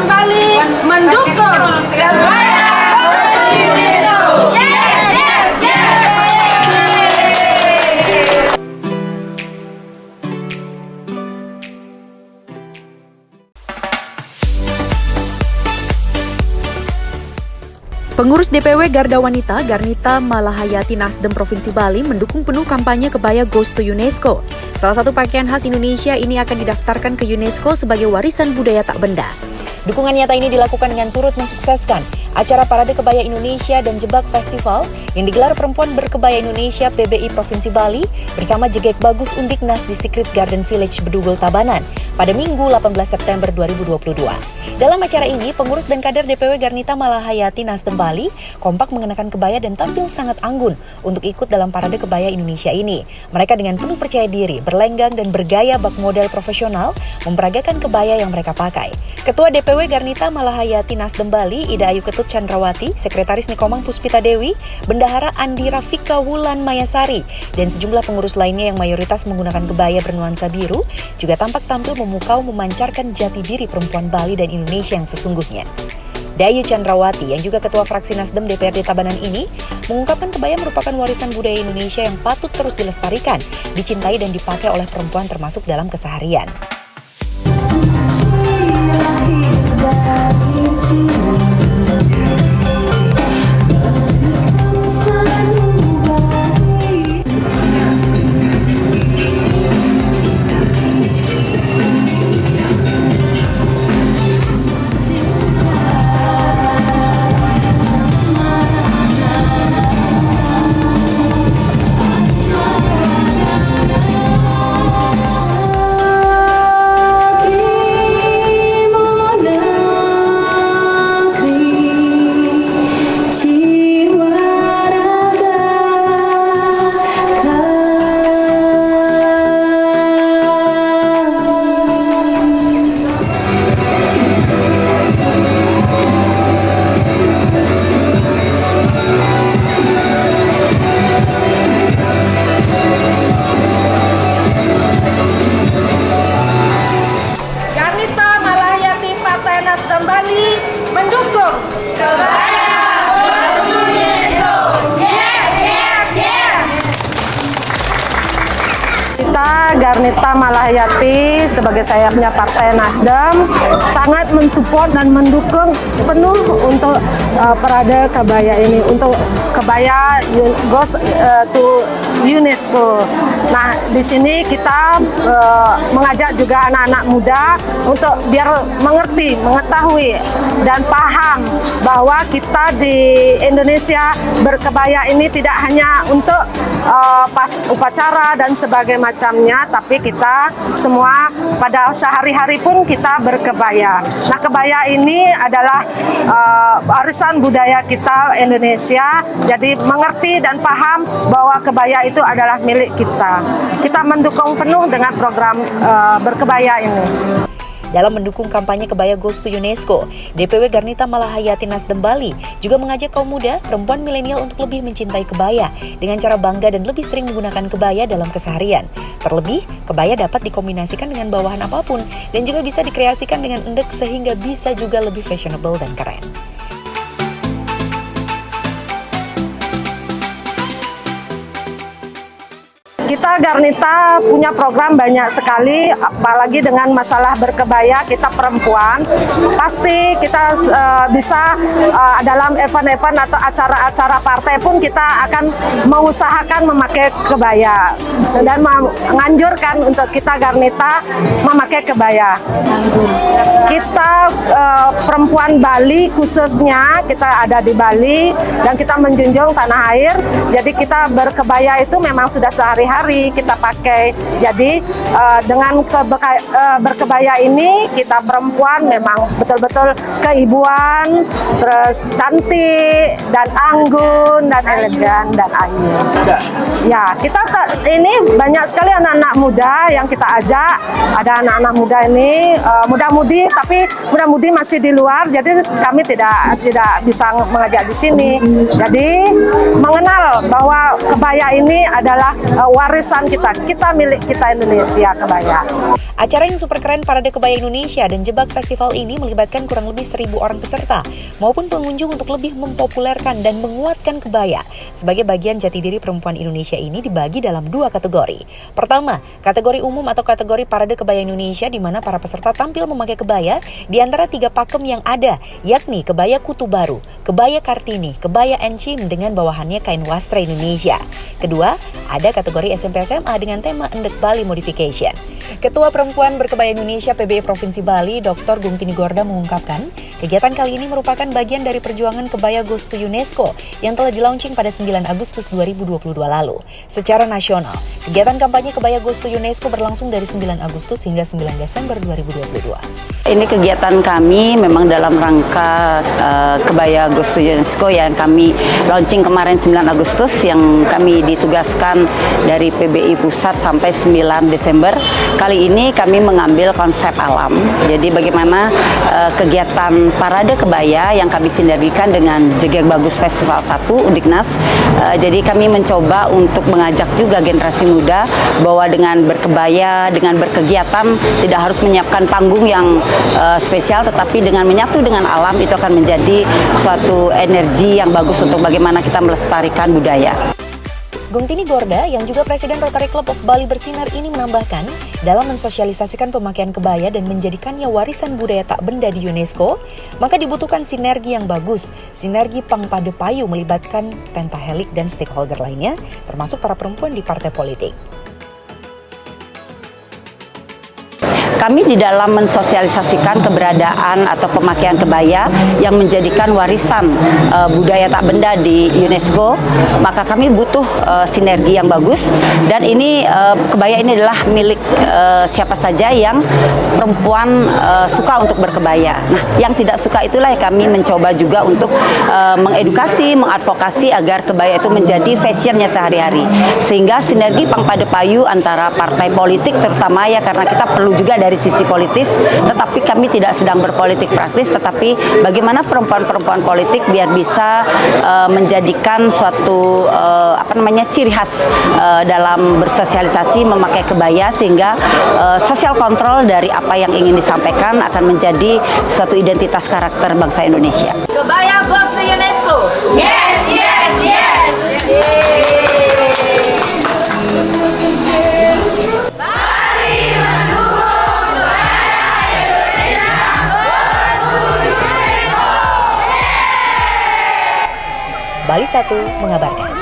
kembali mendukung kebaya UNESCO. Yes, yes, yes. Pengurus DPW Garda Wanita, Garnita Malahayati Nasdem Provinsi Bali mendukung penuh kampanye kebaya Goes to UNESCO. Salah satu pakaian khas Indonesia ini akan didaftarkan ke UNESCO sebagai warisan budaya tak benda. Dukungan nyata ini dilakukan dengan turut mensukseskan acara Parade Kebaya Indonesia dan Jebak Festival yang digelar Perempuan Berkebaya Indonesia PBI Provinsi Bali bersama Jegek Bagus Undiknas di Secret Garden Village Bedugul Tabanan pada Minggu 18 September 2022. Dalam acara ini, pengurus dan kader DPW Garnita Malahayati Nasdem Bali kompak mengenakan kebaya dan tampil sangat anggun untuk ikut dalam Parade Kebaya Indonesia ini. Mereka dengan penuh percaya diri, berlenggang dan bergaya bak model profesional memperagakan kebaya yang mereka pakai. Ketua DPW Garnita Malahayati Nasdem Bali, Ida Ayu Ketut Chandrawati, Sekretaris Nikomang Puspita Dewi, Bendahara Andi Rafika Wulan Mayasari, dan sejumlah pengurus lainnya yang mayoritas menggunakan kebaya bernuansa biru juga tampak tampil memukau memancarkan jati diri perempuan Bali dan Indonesia yang sesungguhnya. Dayu Chandrawati yang juga Ketua Fraksi Nasdem DPRD Tabanan ini mengungkapkan kebaya merupakan warisan budaya Indonesia yang patut terus dilestarikan, dicintai dan dipakai oleh perempuan termasuk dalam keseharian. Bali mendukung kebaya Goes to UNESCO. Yes, yes, yes. Kita Garnita Malahayati sebagai sayapnya Partai Nasdem sangat mensupport dan mendukung penuh untuk Parade Kebaya ini, untuk kebaya Goes to UNESCO. Nah, di sini kita mengajak juga anak-anak muda untuk biar mengerti, mengetahui dan paham bahwa kita di Indonesia berkebaya ini tidak hanya untuk pas upacara dan sebagainya macamnya, tapi kita semua pada sehari-hari pun kita berkebaya. Nah, kebaya ini adalah warisan budaya kita Indonesia, jadi mengerti dan paham bahwa kebaya itu adalah milik kita. Kita mendukung penuh dengan program berkebaya ini. Dalam mendukung kampanye kebaya Goes to UNESCO, DPW Garnita Malahayati Nasdem Bali juga mengajak kaum muda, perempuan milenial untuk lebih mencintai kebaya dengan cara bangga dan lebih sering menggunakan kebaya dalam keseharian. Terlebih, kebaya dapat dikombinasikan dengan bawahan apapun dan juga bisa dikreasikan dengan endek sehingga bisa juga lebih fashionable dan keren. Kita Garnita punya program banyak sekali, apalagi dengan masalah berkebaya. Kita perempuan, pasti kita bisa dalam event-event atau acara-acara partai pun kita akan mengusahakan memakai kebaya dan menganjurkan untuk kita Garnita memakai kebaya. Kita perempuan Bali khususnya, kita ada di Bali dan kita menjunjung tanah air, jadi kita berkebaya itu memang sudah sehari-hari kita pakai. Jadi dengan berkebaya ini kita perempuan memang betul-betul keibuan, terus cantik dan anggun dan elegan dan ayu. Ya, kita ini banyak sekali anak-anak muda yang kita ajak. Ada anak-anak muda ini muda-mudi, tapi muda-mudi masih di luar, jadi kami tidak bisa mengajak di sini. Jadi mengenal bahwa kebaya ini adalah warisan kita milik kita Indonesia, kebaya. Acara yang super keren Parade Kebaya Indonesia dan Jebak Festival ini melibatkan kurang lebih 1.000 orang peserta maupun pengunjung untuk lebih mempopulerkan dan menguatkan kebaya. Sebagai bagian jati diri perempuan Indonesia ini dibagi dalam 2 kategori. Pertama, kategori umum atau kategori Parade Kebaya Indonesia di mana para peserta tampil memakai kebaya di antara 3 pakem yang ada, yakni kebaya kutu baru, kebaya Kartini, kebaya encim dengan bawahannya kain wastra Indonesia. Kedua, ada kategori SMP SMA dengan tema Endek Bali Modification. Ketua Perempuan Berkebaya Indonesia PBI Provinsi Bali, Dr. Gungtini Gorda mengungkapkan, kegiatan kali ini merupakan bagian dari perjuangan kebaya Goes to UNESCO yang telah dilaunching pada 9 Agustus 2022 lalu. Secara nasional, kegiatan kampanye kebaya Goes to UNESCO berlangsung dari 9 Agustus hingga 9 Desember 2022. Ini kegiatan kami memang dalam rangka kebaya Goes to UNESCO yang kami launching kemarin 9 Agustus yang kami ditugaskan dari PBI Pusat sampai 9 Desember. Kali ini kami mengambil konsep alam. Jadi bagaimana kegiatan Parade Kebaya yang kami sinergikan dengan Jegek Bagus Festival 1 Udiknas. Jadi kami mencoba untuk mengajak juga generasi muda bahwa dengan berkebaya, dengan berkegiatan tidak harus menyiapkan panggung yang spesial, tetapi dengan menyatu dengan alam itu akan menjadi suatu energi yang bagus untuk bagaimana kita melestarikan budaya. Gungtini Gorda yang juga Presiden Rotary Club of Bali Bersinar ini menambahkan, dalam mensosialisasikan pemakaian kebaya dan menjadikannya warisan budaya tak benda di UNESCO, maka dibutuhkan sinergi yang bagus, sinergi pangpade payu melibatkan pentahelik dan stakeholder lainnya, termasuk para perempuan di partai politik. Kami di dalam mensosialisasikan keberadaan atau pemakaian kebaya yang menjadikan warisan budaya tak benda di UNESCO, maka kami butuh sinergi yang bagus dan ini kebaya ini adalah milik siapa saja yang perempuan suka untuk berkebaya. Nah, yang tidak suka itulah yang kami mencoba juga untuk mengedukasi, mengadvokasi agar kebaya itu menjadi fashionnya sehari-hari. Sehingga sinergi pangpade payu antara partai politik terutama ya karena kita perlu juga dari sisi politis, tetapi kami tidak sedang berpolitik praktis, tetapi bagaimana perempuan-perempuan politik biar bisa menjadikan suatu ciri khas dalam bersosialisasi memakai kebaya sehingga sosial kontrol dari apa yang ingin disampaikan akan menjadi suatu identitas karakter bangsa Indonesia. Kebaya goes to UNESCO. Yes, yes, yes. Bali 1 mengabarkan.